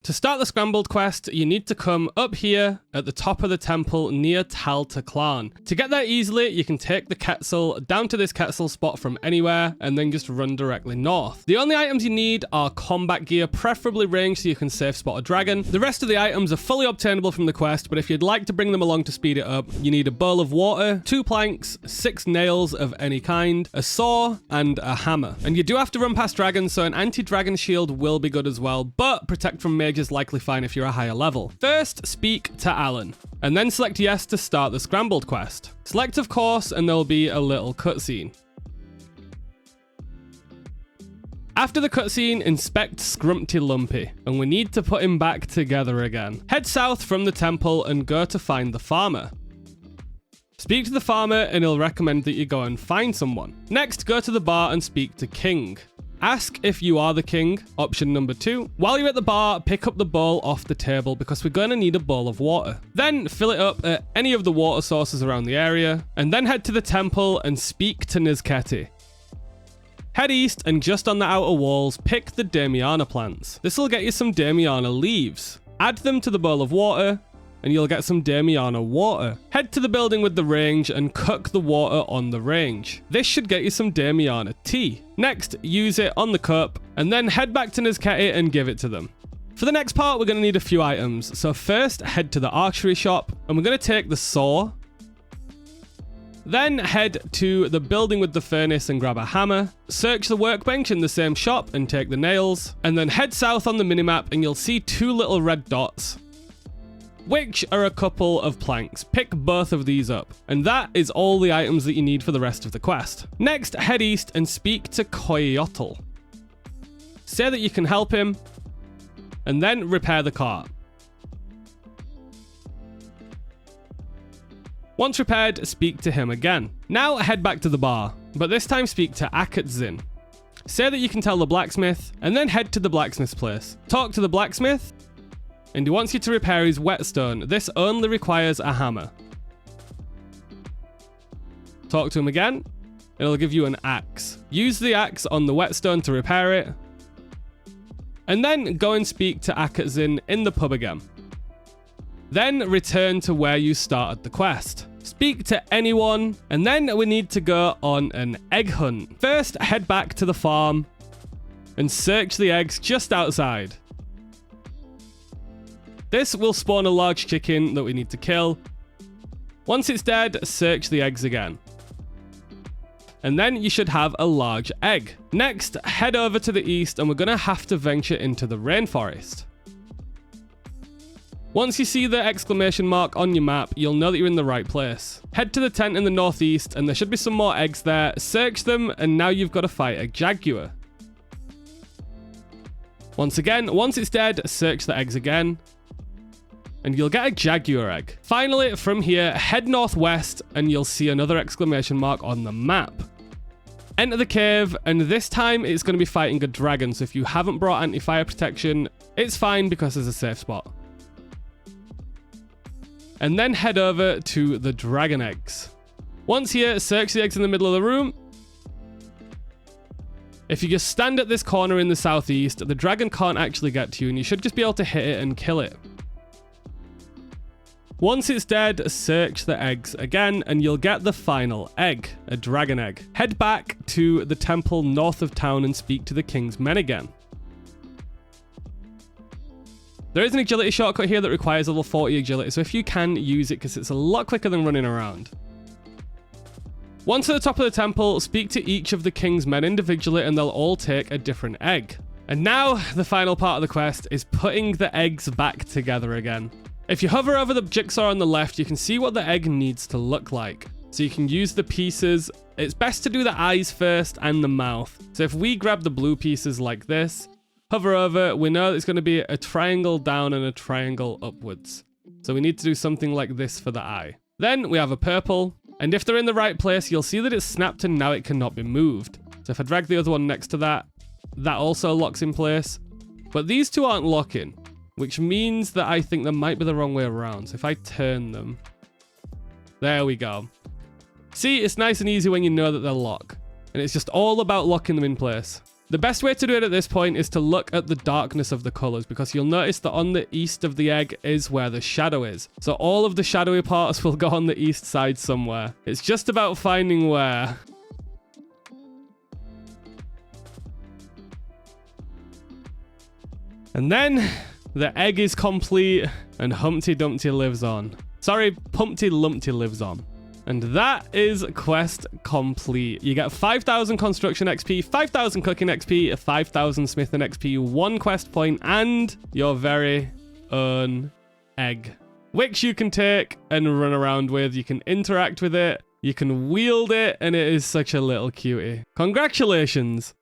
To start the Scrambled quest, you need to come up here at the top of the temple near Tella. To get there easily, you can take the Quetzal down to this Quetzal spot from anywhere and then just run directly north. The only items you need are combat gear, preferably ranged so you can safe spot a dragon. The rest of the items are fully obtainable from the quest, but if you'd like to bring them along to speed it up, you need a bowl of water, 2 planks, 6 nails of any kind, a saw, and a hammer. And you do have to run past dragons, so an anti-dragon shield will be good as well, but protect from mages is likely fine if you're a higher level. First, speak to Alan, and then select yes to start the Scrambled quest. Select of course, and there'll be a little cutscene. After the cutscene, inspect Scrumpty Lumpy, and we need to put him back together again. Head south from the temple and go to find the farmer. Speak to the farmer and he'll recommend that you go and find someone. Next, go to the bar and speak to King. Ask if you are the king, option number 2. While you're at the bar, pick up the bowl off the table because we're going to need a bowl of water. Then fill it up at any of the water sources around the area, and then head to the temple and speak to Nizketi. Head east and just on the outer walls, pick the Damiana plants. This will get you some Damiana leaves. Add them to the bowl of water, and you'll get some Damiana water. Head to the building with the range and cook the water on the range. This should get you some Damiana tea. Next, use it on the cup, and then head back to Nizketi and give it to them. For the next part, we're going to need a few items. So first, head to the archery shop, and we're going to take the saw. Then head to the building with the furnace and grab a hammer. Search the workbench in the same shop and take the nails. And then head south on the minimap and you'll see 2 little red dots, which are a couple of planks. Pick both of these up. And that is all the items that you need for the rest of the quest. Next, head east and speak to Coyotl. Say that you can help him, and then repair the cart. Once repaired, speak to him again. Now head back to the bar, but this time speak to Akatzin. Say that you can tell the blacksmith, and then head to the blacksmith's place. Talk to the blacksmith, and he wants you to repair his whetstone. This only requires a hammer. Talk to him again, and it'll give you an axe. Use the axe on the whetstone to repair it, and then go and speak to Akatzin in the pub again. Then return to where you started the quest. Speak to anyone, and then we need to go on an egg hunt. First, head back to the farm and search the eggs just outside. This will spawn a large chicken that we need to kill. Once it's dead, search the eggs again. And then you should have a large egg. Next, head over to the east and we're going to have to venture into the rainforest. Once you see the exclamation mark on your map, you'll know that you're in the right place. Head to the tent in the northeast and there should be some more eggs there. Search them and now you've got to fight a jaguar. Once again, once it's dead, search the eggs again, and you'll get a jaguar egg. Finally, from here, head northwest and you'll see another exclamation mark on the map. Enter the cave, and this time it's going to be fighting a dragon, so if you haven't brought anti-fire protection, it's fine because there's a safe spot. And then head over to the dragon eggs. Once here, search the eggs in the middle of the room. If you just stand at this corner in the southeast, the dragon can't actually get to you, and you should just be able to hit it and kill it. Once it's dead, search the eggs again, and you'll get the final egg, a dragon egg. Head back to the temple north of town and speak to the king's men again. There is an agility shortcut here that requires level 40 agility, so if you can, use it because it's a lot quicker than running around. Once at the top of the temple, speak to each of the king's men individually and they'll all take a different egg. And now, the final part of the quest is putting the eggs back together again. If you hover over the jigsaw on the left, you can see what the egg needs to look like. So you can use the pieces. It's best to do the eyes first and the mouth. So if we grab the blue pieces like this, hover over, we know it's going to be a triangle down and a triangle upwards. So we need to do something like this for the eye. Then we have a purple, and if they're in the right place, you'll see that it's snapped and now it cannot be moved. So if I drag the other one next to that, that also locks in place. But these two aren't locking, which means that I think they might be the wrong way around. So if I turn them, there we go. See, it's nice and easy when you know that they'll lock. And it's just all about locking them in place. The best way to do it at this point is to look at the darkness of the colors, because you'll notice that on the east of the egg is where the shadow is. So all of the shadowy parts will go on the east side somewhere. It's just about finding where. And then the egg is complete and Humpty Dumpty lives on. Sorry, Pumpty Lumpty lives on. And that is quest complete. You get 5,000 construction XP, 5,000 cooking XP, 5,000 smithing XP, 1 quest point, and your very own egg, which you can take and run around with. You can interact with it, you can wield it, and it is such a little cutie. Congratulations!